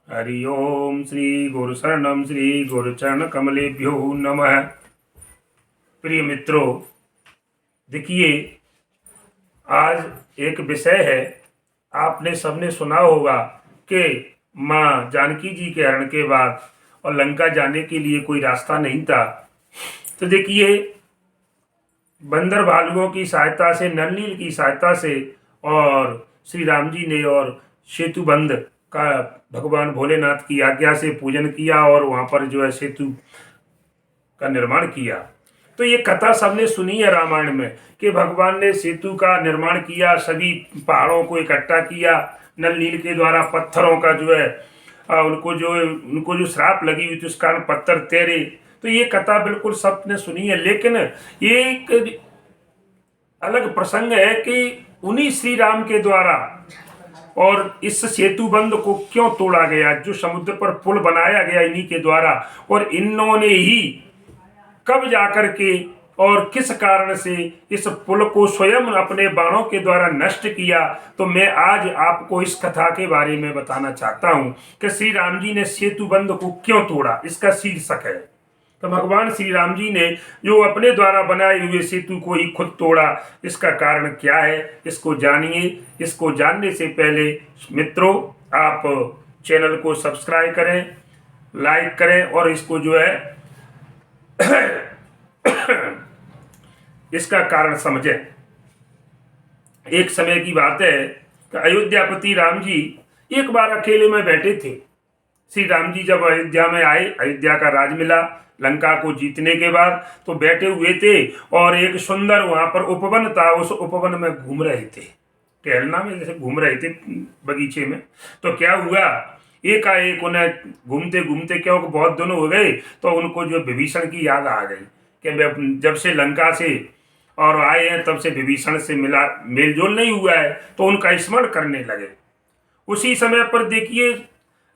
हरि ओम श्री गुरु शरणम श्री गुरुचरण कमलेभ्यो नमः। प्रिय मित्रों, देखिए, आज एक विषय है। आपने सबने सुना होगा कि माँ जानकी जी के हरण के बाद और लंका जाने के लिए कोई रास्ता नहीं था। तो देखिए, बंदर भालुओं की सहायता से, नलनील की सहायता से और श्री राम जी ने और सेतु बंध का भगवान भोलेनाथ की आज्ञा से पूजन किया और वहां पर जो है सेतु का निर्माण किया। तो ये कथा सबने सुनी है रामायण में कि भगवान ने सेतु का निर्माण किया, सभी पहाड़ों को इकट्ठा किया, नल नील के द्वारा पत्थरों का जो है उनको जो श्राप लगी हुई थी उस कारण पत्थर तैरे। तो ये कथा बिल्कुल सबने सुनी है, लेकिन ये एक अलग प्रसंग है कि उन्हीं श्री राम के द्वारा और इस सेतु बंध को क्यों तोड़ा गया, जो समुद्र पर पुल बनाया गया इन्हीं के द्वारा, और इन्होंने ही कब जाकर के और किस कारण से इस पुल को स्वयं अपने बाणों के द्वारा नष्ट किया। तो मैं आज आपको इस कथा के बारे में बताना चाहता हूं कि श्री राम जी ने सेतु बंध को क्यों तोड़ा। इसका शीर्षक है। तो भगवान श्री राम जी ने जो अपने द्वारा बनाए हुए सेतु को ही खुद तोड़ा, इसका कारण क्या है, इसको जानिए। इसको जानने से पहले मित्रों, आप चैनल को सब्सक्राइब करें, लाइक करें और इसको जो है इसका कारण समझें। एक समय की बात है कि अयोध्यापति राम जी एक बार अकेले में बैठे थे। श्री राम जी जब अयोध्या में आए, अयोध्या का राज मिला लंका को जीतने के बाद, तो बैठे हुए थे और एक सुंदर वहां पर उपवन था। उस उपवन में घूम रहे थे, टहलना में जैसे घूम रहे थे बगीचे में। तो क्या हुआ, एकाएक उन्हें घूमते घूमते, क्योंकि बहुत दिन हो गए, तो उनको जो विभीषण की याद आ गई कि जब से लंका से और आए हैं तब से विभीषण से मिला मेल जोल नहीं हुआ है, तो उनका स्मरण करने लगे। उसी समय पर देखिए,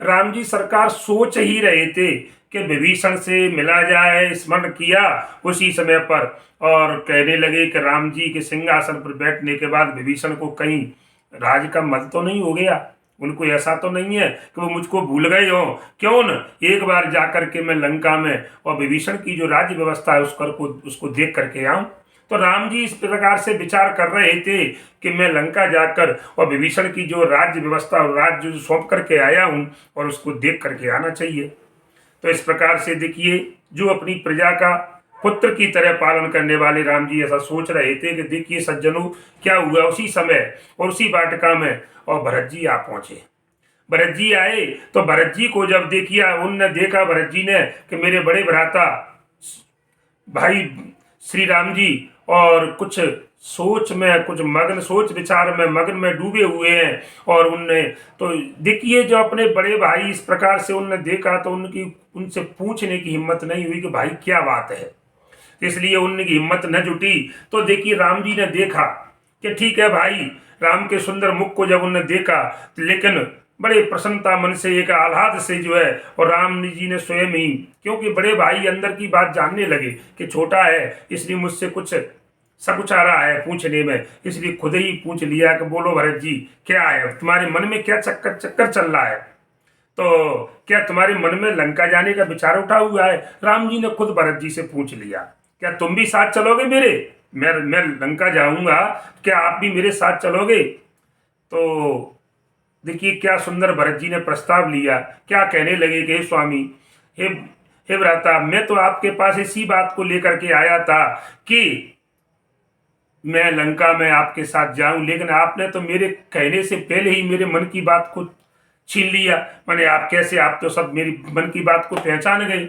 राम जी सरकार सोच ही रहे थे कि विभीषण से मिला जाए, स्मरण किया उसी समय पर, और कहने लगे कि राम जी के सिंहासन पर बैठने के बाद विभीषण को कहीं राज का मत तो नहीं हो गया, उनको ऐसा तो नहीं है कि वो मुझको भूल गए हो। क्यों न एक बार जाकर के मैं लंका में और विभीषण की जो राज्य व्यवस्था है उसको देख करके आऊं। तो राम जी इस प्रकार से विचार कर रहे थे कि मैं लंका जाकर और विभीषण की जो राज्य व्यवस्था और राज्य जो सौंप करके आया हूं और उसको देख करके आना चाहिए। तो इस प्रकार से देखिए, जो अपनी प्रजा का पुत्र की तरह पालन करने वाले राम जी ऐसा सोच रहे थे कि देखिए सज्जनों, क्या हुआ, उसी समय और उसी वाटिका में और भरत जी आ पहुंचे। भरत जी आए तो भरत जी को जब देखिए, उनने देखा भरत जी ने कि मेरे बड़े भ्राता भाई श्री राम जी और कुछ सोच में, कुछ मग्न, सोच विचार में मग्न में डूबे हुए हैं। और उनने तो देखिए, जो अपने बड़े भाई इस प्रकार से उनने देखा तो उनसे पूछने की हिम्मत नहीं हुई कि भाई क्या बात है, इसलिए उनकी हिम्मत न जुटी। तो देखिए, राम जी ने देखा कि ठीक है भाई, राम के सुंदर मुख को जब उन्होंने देखा, लेकिन बड़े प्रसन्नता मन से, एक आह्लाद से जो है, और राम जी ने स्वयं ही, क्योंकि बड़े भाई अंदर की बात जानने लगे कि छोटा है इसलिए मुझसे कुछ सकुचा रहा है पूछने में, इसलिए खुद ही पूछ लिया कि बोलो भरत जी, क्या है तुम्हारे मन में, क्या चक्कर चक्कर चल रहा है, तो क्या तुम्हारे मन में लंका जाने का विचार उठा हुआ है। राम जी ने खुद भरत जी से पूछ लिया, क्या तुम भी साथ चलोगे मेरे, मैं लंका जाऊंगा, क्या आप भी मेरे साथ चलोगे। तो देखिए क्या सुंदर भरत जी ने प्रस्ताव लिया। क्या कहने लगे कि हे स्वामी, हे हे भ्राता, मैं तो आपके पास इसी बात को लेकर के आया था कि मैं लंका में आपके साथ जाऊं, लेकिन आपने तो मेरे कहने से पहले ही मेरे मन की बात को छीन लिया। मैंने आप कैसे, आप तो सब मेरी मन की बात को पहचान गए।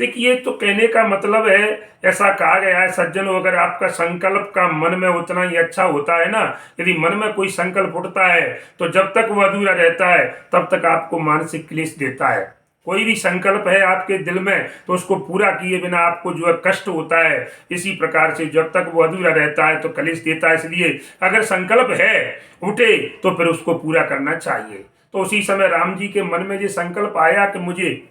देखिए, तो कहने का मतलब है, ऐसा कहा गया है सज्जनों, अगर आपका संकल्प का मन में उतना ही अच्छा होता है ना, यदि मन में कोई संकल्प उठता है तो जब तक वो अधूरा रहता है तब तक आपको मानसिक क्लेश देता है। कोई भी संकल्प है आपके दिल में तो उसको पूरा किए बिना आपको जो है कष्ट होता है। इसी प्रकार से जब तक वो अधूरा रहता है तो क्लेश देता है। इसलिए अगर संकल्प है उठे तो फिर उसको पूरा करना चाहिए। तो उसी समय राम जी के मन में ये संकल्प आया कि मुझे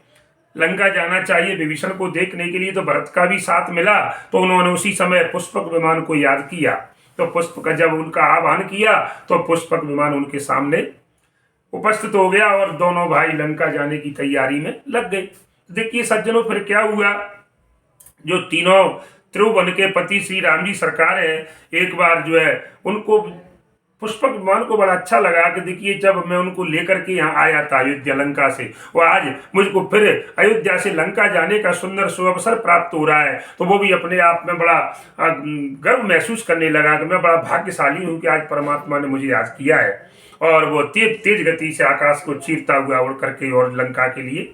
लंका जाना चाहिए विभीषण को देखने के लिए, तो भरत का भी साथ मिला। तो उन्होंने उसी समय पुष्पक विमान को याद किया। तो पुष्प का जब उनका आह्वान किया तो पुष्पक विमान उनके सामने उपस्थित हो गया और दोनों भाई लंका जाने की तैयारी में लग गए। देखिए सज्जनों, फिर क्या हुआ, जो तीनों त्रिभुवन के पति श्री राम जी सरकार है, एक बार जो है उनको पुष्पक विमान को बड़ा अच्छा लगा कि देखिए जब मैं उनको लेकर के यहाँ आया था अयोध्या लंका से, वो आज मुझको फिर अयोध्या से लंका जाने का सुंदर सुअवसर प्राप्त हो रहा है, तो वो भी अपने आप में बड़ा गर्व महसूस करने लगा कि मैं बड़ा भाग्यशाली हूँ कि आज परमात्मा ने मुझे याद किया है। और वो तेज तेज गति से आकाश को चीरता हुआ उड़ करके और लंका के लिए।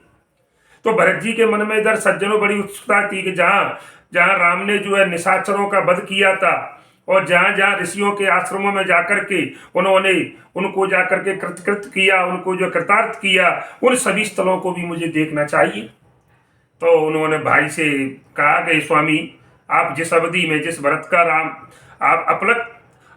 तो भरत जी के मन में इधर सज्जनों बड़ी उत्सुकता थी कि जहाँ जहाँ राम ने जो है निशाचरों का वध किया था और जहाँ जहाँ ऋषियों के आश्रमों में जाकर के उन्होंने उनको जाकर के कृतकृत किया, उनको जो कृतार्थ किया, उन सभी स्थलों को भी मुझे देखना चाहिए। तो उन्होंने भाई से कहा कि स्वामी, आप जिस अवधि में जिस भरत का राम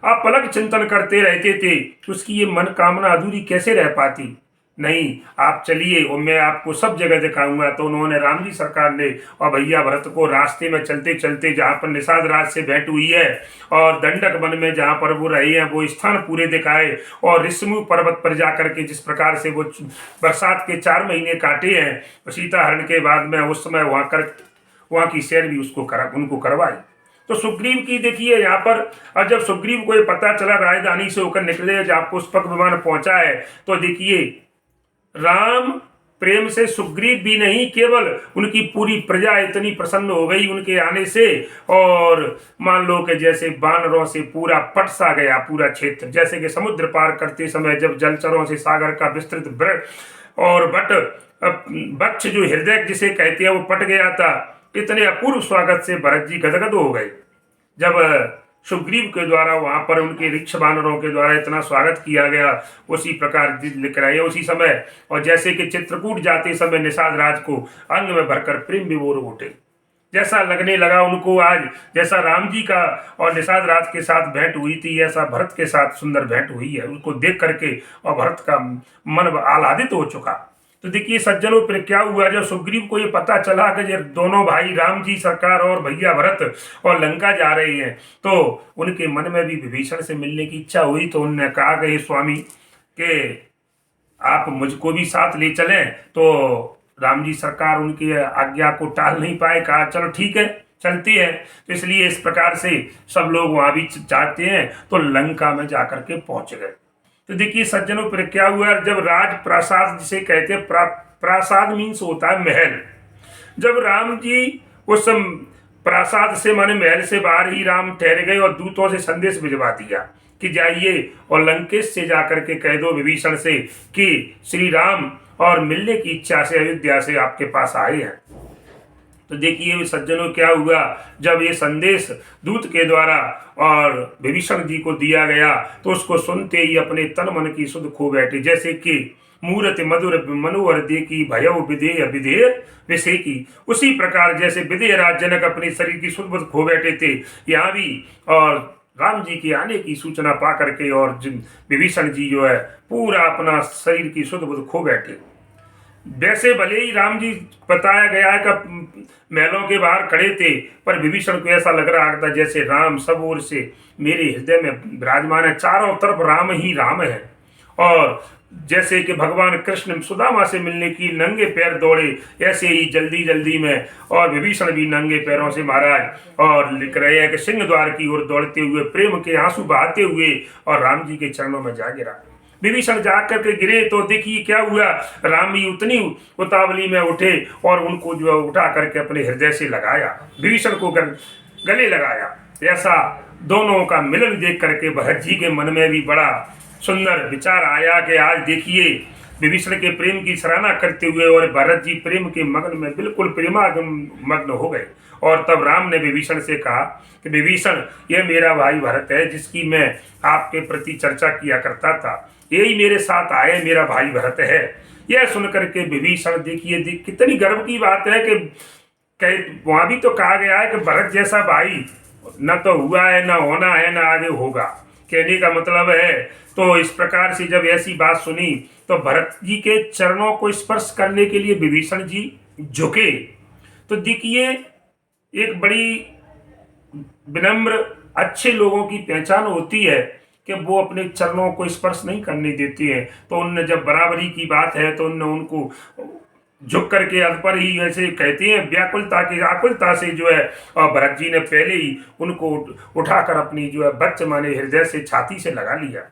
आप पलक चिंतन करते रहते थे, उसकी ये मन कामना अधूरी कैसे रह पाती। नहीं, आप चलिए और मैं आपको सब जगह दिखाऊंगा। तो उन्होंने राम जी सरकार ने और भैया भरत को रास्ते में चलते चलते जहाँ पर निषाद राज से भेंट हुई है और दंडक वन में जहाँ पर वो रहे हैं वो स्थान पूरे दिखाए, और ऋषिमुख पर्वत पर जाकर के जिस प्रकार से वो बरसात के 4 महीने काटे हैं सीता हरण के बाद में, उस समय वहाँ की सैर भी उनको करवाई। तो सुग्रीव की देखिए यहाँ पर, और जब सुग्रीव को ये पता चला राजधानी से होकर निकले जहाँ पुष्पक विमान पहुंचा है, तो देखिए राम प्रेम से सुग्रीव भी नहीं, केवल उनकी पूरी प्रजा इतनी प्रसन्न हो गई उनके आने से, और मान लो कि जैसे बानरों से पूरा पट सा गया पूरा क्षेत्र, जैसे कि समुद्र पार करते समय जब जलचरों से सागर का विस्तृत वृक्ष और वक्ष जो हृदय जिसे कहते हैं वो पट गया था। इतने अपूर्व स्वागत से भरत जी गदगद हो गए जब सुग्रीव के द्वारा वहां पर उनके ऋक्ष वानरों के द्वारा इतना स्वागत किया गया। उसी प्रकार लिख रहे हैं उसी समय, और जैसे कि चित्रकूट जाते समय निषाद राज को अंग में भरकर प्रेम विभोर उठे, जैसा लगने लगा उनको आज जैसा राम जी का और निषाद राज के साथ भेंट हुई थी, ऐसा भरत के साथ सुंदर भेंट हुई है। उसको देख करके और भरत का मन आह्लादित हो चुका। तो देखिए सज्जनों, फिर क्या हुआ, जब सुग्रीव को ये पता चला कि ये दोनों भाई राम जी सरकार और भैया भरत और लंका जा रहे हैं, तो उनके मन में भी विभीषण से मिलने की इच्छा हुई। तो उन्होंने कहा कि स्वामी के आप मुझको भी साथ ले चलें। तो राम जी सरकार उनकी आज्ञा को टाल नहीं पाए, कहा चलो ठीक है चलते हैं। तो इसलिए इस प्रकार से सब लोग वहां भी जाते हैं, तो लंका में जाकर के पहुंच गए। तो देखिए सज्जनों, फिर क्या हुआ, जब राज प्रासाद जिसे कहते हैं प्रासाद मीन्स होता है महल। जब राम जी उस प्रासाद से माने महल से बाहर ही राम ठहर गए और दूतों से संदेश भिजवा दिया कि जाइए और लंकेश से जाकर के कह दो विभीषण से कि श्री राम और मिलने की इच्छा से अयोध्या से आपके पास आए हैं। तो देखिए सज्जनों, क्या हुआ, जब ये संदेश दूत के द्वारा और विभीषण जी को दिया गया तो उसको सुनते ही अपने तन मन की सुध खो बैठे। जैसे कि मूरत मधुर मनोहर देखी भयउ विधेय विधेय विषय की, उसी प्रकार जैसे विधेय राज जनक अपने शरीर की सुध बुध खो बैठे थे, यहाँ भी और राम जी के आने की सूचना पा करके और विभीषण जी जो है पूरा अपना शरीर की सुध बुध खो बैठे। वैसे भले ही राम जी बताया गया है कि महलों के बाहर खड़े थे, पर विभीषण को ऐसा लग रहा था जैसे राम सब ओर से मेरे हृदय में विराजमान है, चारों तरफ राम ही राम है। और जैसे कि भगवान कृष्ण सुदामा से मिलने की नंगे पैर दौड़े, ऐसे ही जल्दी जल्दी में और विभीषण भी नंगे पैरों से महाराज और लिख रहे हैं कि सिंह द्वार की ओर दौड़ते हुए प्रेम के आंसू बहाते हुए और राम जी के चरणों में जा गिरा। विभीषण जाकर के गिरे तो देखिए क्या हुआ, राम भी उतनी उतावली में उठे और उनको जो उठा करके अपने हृदय से लगाया, विभीषण को गले लगाया। ऐसा दोनों का मिलन देख करके भरत जी के मन में भी बड़ा सुंदर विचार आया कि आज देखिए विभीषण के प्रेम की सराहना करते हुए और भरत जी प्रेम के मग्न में बिल्कुल प्रेमागम हो गए। और तब राम ने विभीषण से कहा कि विभीषण, यह मेरा भाई भरत है जिसकी मैं आपके प्रति चर्चा किया करता था, यही मेरे साथ आए मेरा भाई भरत है। यह सुनकर के विभीषण देखिए कितनी गर्व की बात है कि वहां भी तो कहा गया है कि भरत जैसा भाई न तो हुआ है, न होना है, न आगे होगा। कहने का मतलब है, तो इस प्रकार से जब ऐसी बात सुनी तो भरत जी के चरणों को स्पर्श करने के लिए विभीषण जी झुके। तो देखिए एक बड़ी विनम्र अच्छे लोगों की पहचान होती है कि वो अपने चरणों को स्पर्श नहीं करने देती है। तो उनने जब बराबरी की बात है तो उनने उनको झुक करके अध पर ही ऐसे कहते हैं व्याकुलता की आकुलता से जो है, और भरत जी ने पहले ही उनको उठाकर अपनी जो है बच्च माने हृदय से छाती से लगा लिया।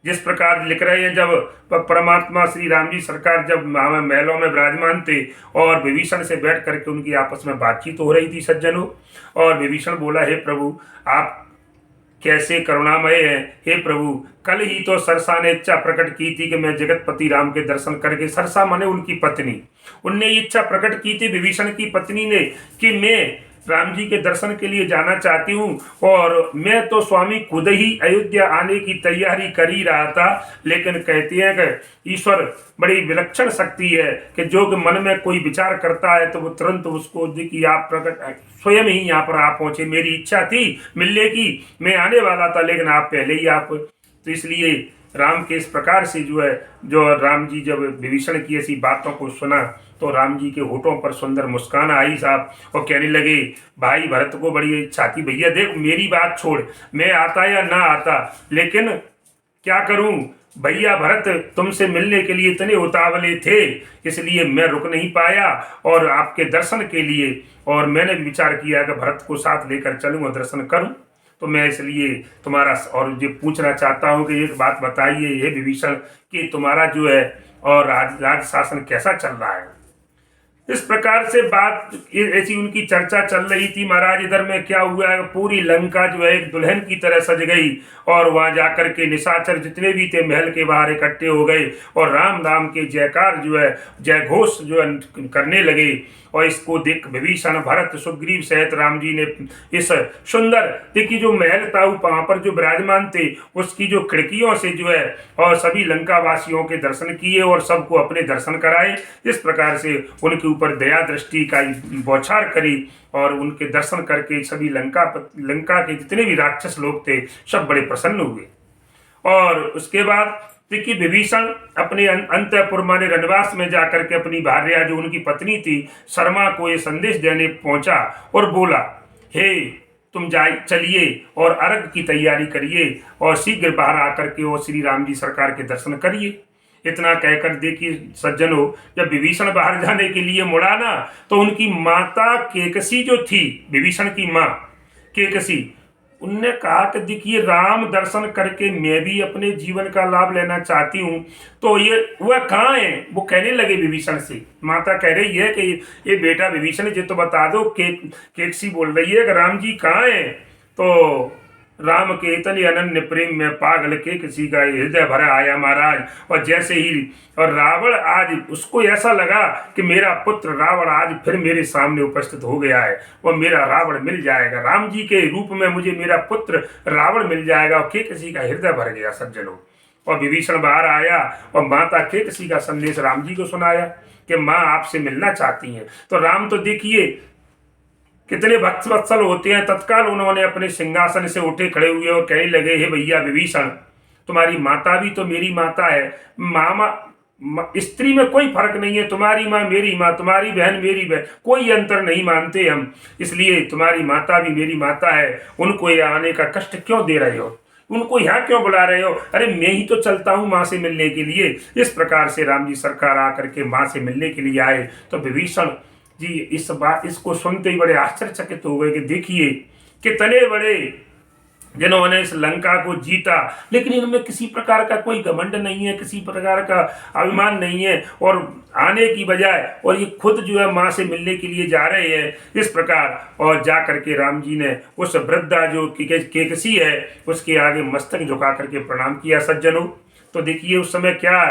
जिस प्रकार लिख रहे हैं, जब परमात्मा श्री राम जी सरकार जब महलों में विराजमान थे और विभीषण से बैठ करके उनकी आपस में बातचीत हो रही थी सज्जनों, और विभीषण बोला, हे प्रभु आप कैसे करुणामय है। हे प्रभु, कल ही तो सरसा ने इच्छा प्रकट की थी कि मैं जगतपति राम के दर्शन करके, सरसा माने उनकी पत्नी, उनने इच्छा प्रकट की थी विभीषण की पत्नी ने कि मैं राम जी के दर्शन के लिए जाना चाहती हूँ, और मैं तो स्वामी खुद ही अयोध्या आने की तैयारी कर ही रहा था। लेकिन कहते हैं कि ईश्वर बड़ी विलक्षण शक्ति है कि जो कि मन में कोई विचार करता है तो वो तुरंत उसको कि आप प्रकट स्वयं ही यहाँ पर आप पहुंचे। मेरी इच्छा थी मिलने की, मैं आने वाला था, लेकिन आप पहले ही आप, तो इसलिए राम के इस प्रकार से जो है, जो राम जी जब विभीषण की ऐसी बातों को सुना तो राम जी के होठों पर सुंदर मुस्कान आई साहब, और कहने लगे, भाई भरत को बड़ी इच्छा थी, भैया देख मेरी बात छोड़, मैं आता या ना आता, लेकिन क्या करूं भैया, भरत तुमसे मिलने के लिए इतने उतावले थे, इसलिए मैं रुक नहीं पाया और आपके दर्शन के लिए, और मैंने विचार किया कि भरत को साथ लेकर चलूं और दर्शन करूं। तो मैं इसलिए तुम्हारा और ये पूछना चाहता हूं कि एक बात बताइए हे विभीषण, कि तुम्हारा जो है और राज शासन कैसा चल रहा है। इस प्रकार से बात ऐसी उनकी चर्चा चल रही थी। महाराज इधर में क्या हुआ है, पूरी लंका जो है एक दुल्हन की तरह सज गई, और वहां जाकर के निशाचर जितने भी थे महल के बाहर इकट्ठे हो गए और राम राम के जयकार जो है, जय घोष जो है करने लगे। और इसको देख विभीषण, भरत, सुग्रीव सहित राम जी ने इस सुंदर देखिए जो महल था वहां पर जो विराजमान थे उसकी जो खिड़कियों से जो है और सभी लंका वासियों के दर्शन किए और सबको अपने दर्शन कराए। इस प्रकार से उनके ऊपर दया दृष्टि का बौछार करी और उनके दर्शन करके सभी लंका के जितने भी राक्षस लोग थे सब बड़े प्रसन्न हुए। और उसके बाद देखिए विभीषण अपने अंतःपुर माने रनवास में जाकर के अपनी भार्या जो उनकी पत्नी थी शर्मा को ये संदेश देने पहुंचा और बोला, हे तुम चलिए और अर्घ की तैयारी करिए और शीघ्र बाहर आकर के और श्री राम जी सरकार के दर्शन करिए। इतना कहकर देखिए सज्जनों, जब विभीषण बाहर जाने के लिए मुड़ा ना तो उनकी माता केकसी जो थी, विभीषण की माँ केकसी, उनने कहा कि देखिए राम दर्शन करके मैं भी अपने जीवन का लाभ लेना चाहती हूँ, तो ये वह कहाँ है। वो कहने लगे विभीषण से, माता कह रही है कि ये बेटा विभीषण जी तो बता दो। केकसी बोल रही है कि राम जी कहाँ है। तो राम के इतने अनन्य प्रेम में पागल के किसी का हृदय भरा आया महाराज। और जैसे ही और रावण आज उसको ऐसा लगा कि मेरा पुत्र रावण आज फिर मेरे सामने उपस्थित हो गया है, वो मेरा रावण मिल जाएगा, राम जी के रूप में मुझे मेरा पुत्र रावण मिल जाएगा। और के किसी का हृदय भर गया सज्जनों। और विभीषण बाहर आया और माता के किसी का संदेश राम जी को सुनाया कि माँ आपसे मिलना चाहती हैं। तो राम तो देखिए कितने भक्त वत्सल होते हैं, तत्काल उन्होंने अपने सिंहासन से उठे खड़े हुए और कहने लगे, हे भैया विभीषण, तुम्हारी माता भी तो मेरी माता है, मामा स्त्री में कोई फर्क नहीं है, तुम्हारी माँ मेरी माँ, तुम्हारी बहन मेरी बहन, कोई अंतर नहीं मानते हम, इसलिए तुम्हारी माता भी मेरी माता है, उनको यहाँ आने का कष्ट क्यों दे रहे हो, उनको यहाँ क्यों बुला रहे हो। अरे मैं ही तो चलता हूँ माँ से मिलने के लिए। इस प्रकार से राम जी सरकार आकर के माँ से मिलने के लिए आए। तो विभीषण जी इसको सुनते ही बड़े आश्चर्यचकित हो गए कि देखिए कितने बड़े जिन्होंने इस लंका को जीता, लेकिन इनमें किसी प्रकार का कोई घमंड नहीं है, किसी प्रकार का अभिमान नहीं है, और आने की बजाय और ये खुद जो है माँ से मिलने के लिए जा रहे हैं। इस प्रकार और जा करके राम जी ने उस वृद्धा जो केकसी है उसके आगे मस्तक झुका करके प्रणाम किया सज्जनों। तो देखिए उस समय क्या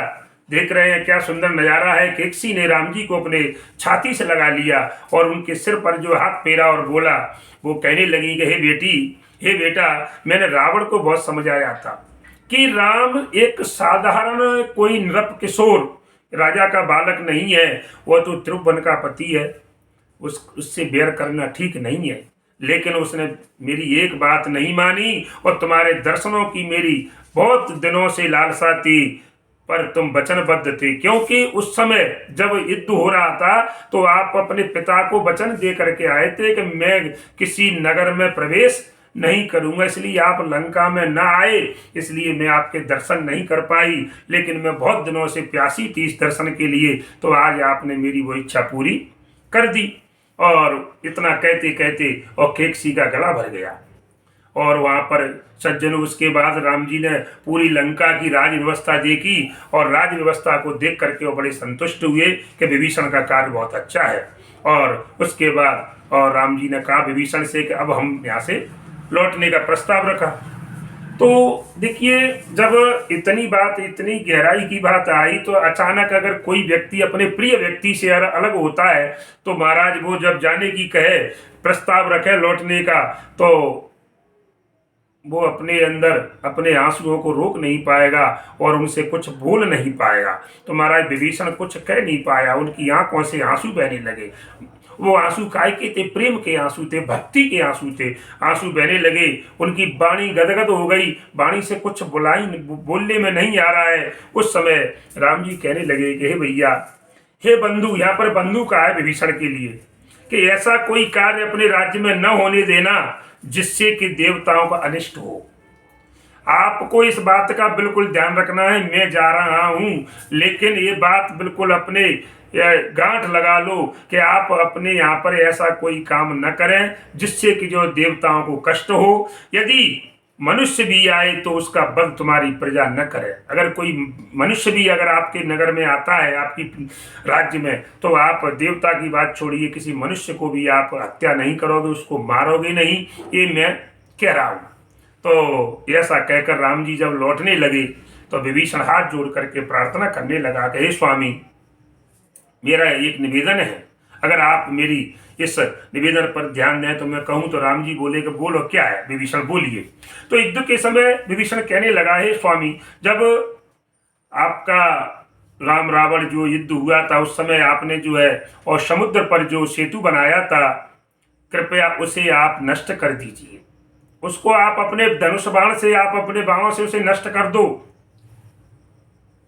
देख रहे हैं, क्या सुंदर नजारा है। केकसी ने राम जी को अपने छाती से लगा लिया और उनके सिर पर जो हाथ फेरा और बोला, वो कहने लगी कि हे बेटा, मैंने रावण को बहुत समझाया था कि राम एक साधारण कोई नृप किशोर राजा का बालक नहीं है, वह तो त्रिभुवन का पति है, उससे बैर करना ठीक नहीं है। लेकिन उसने मेरी एक बात नहीं मानी और तुम्हारे दर्शनों की मेरी बहुत दिनों से लालसा थी, पर तुम वचनबद्ध थे, क्योंकि उस समय जब युद्ध हो रहा था तो आप अपने पिता को वचन दे करके आए थे कि मैं किसी नगर में प्रवेश नहीं करूंगा, इसलिए आप लंका में ना आए, इसलिए मैं आपके दर्शन नहीं कर पाई, लेकिन मैं बहुत दिनों से प्यासी थी इस दर्शन के लिए, तो आज आपने मेरी वो इच्छा पूरी कर दी। और इतना कहते कहते और केकसी का गला भर गया। और वहां पर सज्जनों उसके बाद राम जी ने पूरी लंका की राज व्यवस्था देखी, और राज व्यवस्था को देख करके वो बड़े संतुष्ट हुए कि विभीषण का कार्य बहुत अच्छा है। और उसके बाद और राम जी ने कहा विभीषण से कि अब हम यहाँ से लौटने का प्रस्ताव रखा। तो देखिए, जब इतनी बात, इतनी गहराई की बात आई, तो अचानक अगर कोई व्यक्ति अपने प्रिय व्यक्ति से अलग होता है, तो महाराज वो जब जाने की कहे, प्रस्ताव रखे लौटने का, तो वो अपने अंदर अपने आंसुओं को रोक नहीं पाएगा और उनसे कुछ बोल नहीं पाएगा। तो महाराज विभीषण कुछ कह नहीं पाया, उनकी आंखों से आंसू बहने लगे। वो आंसू काय के थे? प्रेम के आंसू थे, भक्ति के आंसू थे। आंसू बहने लगे, उनकी वाणी गदगद हो गई, वाणी से कुछ बोलने में नहीं आ रहा है। उस समय राम जी कहने लगे कि हे भैया, हे बंधु, यहाँ पर बंधु का है विभीषण के लिए, कि ऐसा कोई कार्य अपने राज्य में न होने देना जिससे कि देवताओं का अनिष्ट हो। आपको इस बात का बिल्कुल ध्यान रखना है। मैं जा रहा हूं, लेकिन ये बात बिल्कुल अपने गांठ लगा लो कि आप अपने यहाँ पर ऐसा कोई काम न करें जिससे कि जो देवताओं को कष्ट हो। यदि मनुष्य भी आए तो उसका वध तुम्हारी प्रजा न करे। अगर कोई मनुष्य भी अगर आपके नगर में आता है, आपकी राज्य में, तो आप देवता की बात छोड़िए, किसी मनुष्य को भी आप हत्या नहीं करोगे, उसको मारोगे नहीं, ये मैं कह रहा हूँ। तो ऐसा कहकर राम जी जब लौटने लगे, तो विभीषण हाथ जोड़ करके प्रार्थना करने लगा कि हे स्वामी, मेरा एक निवेदन है, अगर आप मेरी इस निवेदन पर ध्यान दें तो मैं कहूं। तो राम जी बोले कि बोलो क्या है? विभीषण बोलिए। तो युद्ध के समय विभीषण कहने लगा, हे स्वामी, जब आपका राम रावण जो युद्ध हुआ था, उस समय आपने जो है और समुद्र पर जो सेतु बनाया था, कृपया उसे आप नष्ट कर दीजिए। उसको आप अपने धनुष बाण से, आप अपने बाणों से उसे नष्ट कर दो।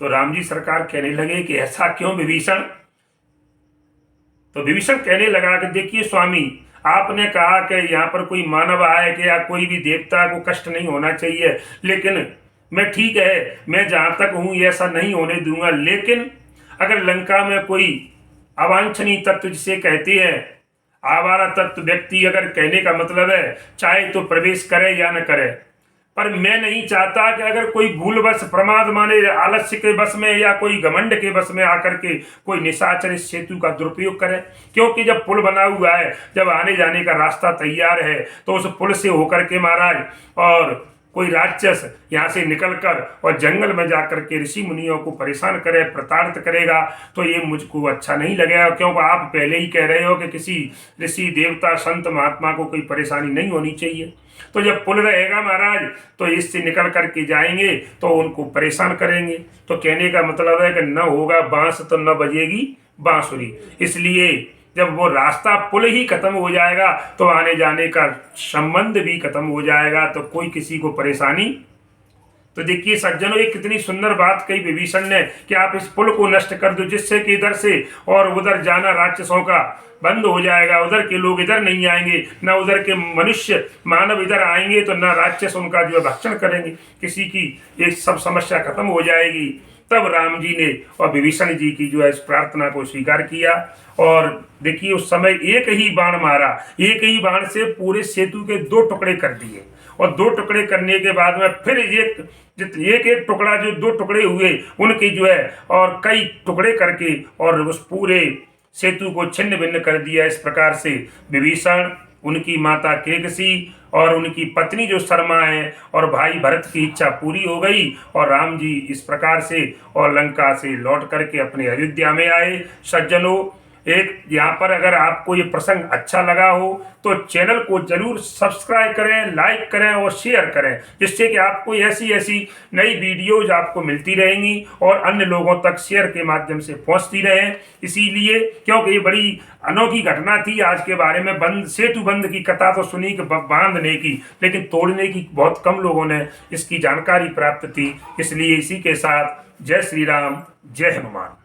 तो राम जी सरकार कहने लगे कि ऐसा क्यों विभीषण? तो विभीषण कहने लगा कि देखिए स्वामी, आपने कहा कि यहाँ पर कोई मानव आए कि या कोई भी देवता को कष्ट नहीं होना चाहिए, लेकिन मैं ठीक है, मैं जहाँ तक हूँ ऐसा नहीं होने दूंगा। लेकिन अगर लंका में कोई अवांछनीय तत्व जिसे कहते हैं, आवारा तत्व व्यक्ति, अगर कहने का मतलब है चाहे तो प्रवेश करे या न करे, पर मैं नहीं चाहता कि अगर कोई भूलवश, प्रमाद माने आलस्य के बस में या कोई घमंड के बस में आकर के कोई निशाचर इस सेतु का दुरुपयोग करे। क्योंकि जब पुल बना हुआ है, जब आने जाने का रास्ता तैयार है, तो उस पुल से होकर के महाराज और कोई राक्षस यहाँ से निकलकर और जंगल में जाकर के ऋषि मुनियों को परेशान करे, प्रताड़ित करेगा, तो ये मुझको अच्छा नहीं लगेगा। क्योंकि आप पहले ही कह रहे हो कि किसी ऋषि, देवता, संत, महात्मा को कोई परेशानी नहीं होनी चाहिए। तो जब पुल रहेगा महाराज, तो इससे निकल करके जाएंगे तो उनको परेशान करेंगे। तो कहने का मतलब है कि न होगा बांस तो न बजेगी बांसुरी। इसलिए जब वो रास्ता पुल ही खत्म हो जाएगा तो आने जाने का संबंध भी खत्म हो जाएगा, तो कोई किसी को परेशानी। तो देखिए सज्जनों, एक कितनी सुंदर बात कही विभीषण ने कि आप इस पुल को नष्ट कर दो, जिससे कि इधर से और उधर जाना राक्षसों का बंद हो जाएगा। उधर के लोग इधर नहीं आएंगे, ना उधर के मनुष्य मानव इधर आएंगे, तो ना राक्षस उनका जो भक्षण करेंगे, किसी की ये सब समस्या खत्म हो जाएगी। तब राम जी ने और विभीषण जी की जो है इस प्रार्थना को स्वीकार किया। और देखिए उस समय एक ही बाण मारा, एक ही बाण से पूरे सेतु के 2 टुकड़े कर दिए। और 2 टुकड़े करने के बाद में फिर एक टुकड़ा, जो 2 टुकड़े हुए उनकी जो है और कई टुकड़े करके और उस पूरे सेतु को छिन्न भिन्न कर दिया। इस प्रकार से विभीषण, उनकी माता केकसी और उनकी पत्नी जो शर्मा है और भाई भरत की इच्छा पूरी हो गई। और राम जी इस प्रकार से और लंका से लौट करके अपने अयोध्या में आए। सज्जनों, एक यहाँ पर अगर आपको ये प्रसंग अच्छा लगा हो तो चैनल को जरूर सब्सक्राइब करें, लाइक करें और शेयर करें, जिससे कि आपको ऐसी ऐसी नई वीडियोज आपको मिलती रहेंगी और अन्य लोगों तक शेयर के माध्यम से पहुंचती रहें। इसीलिए क्योंकि ये बड़ी अनोखी घटना थी आज के बारे में। सेतु बंद की कथा तो सुनी कि बांधने की, लेकिन तोड़ने की बहुत कम लोगों ने इसकी जानकारी प्राप्त थी। इसलिए इसी के साथ जय श्री राम, जय हनुमान।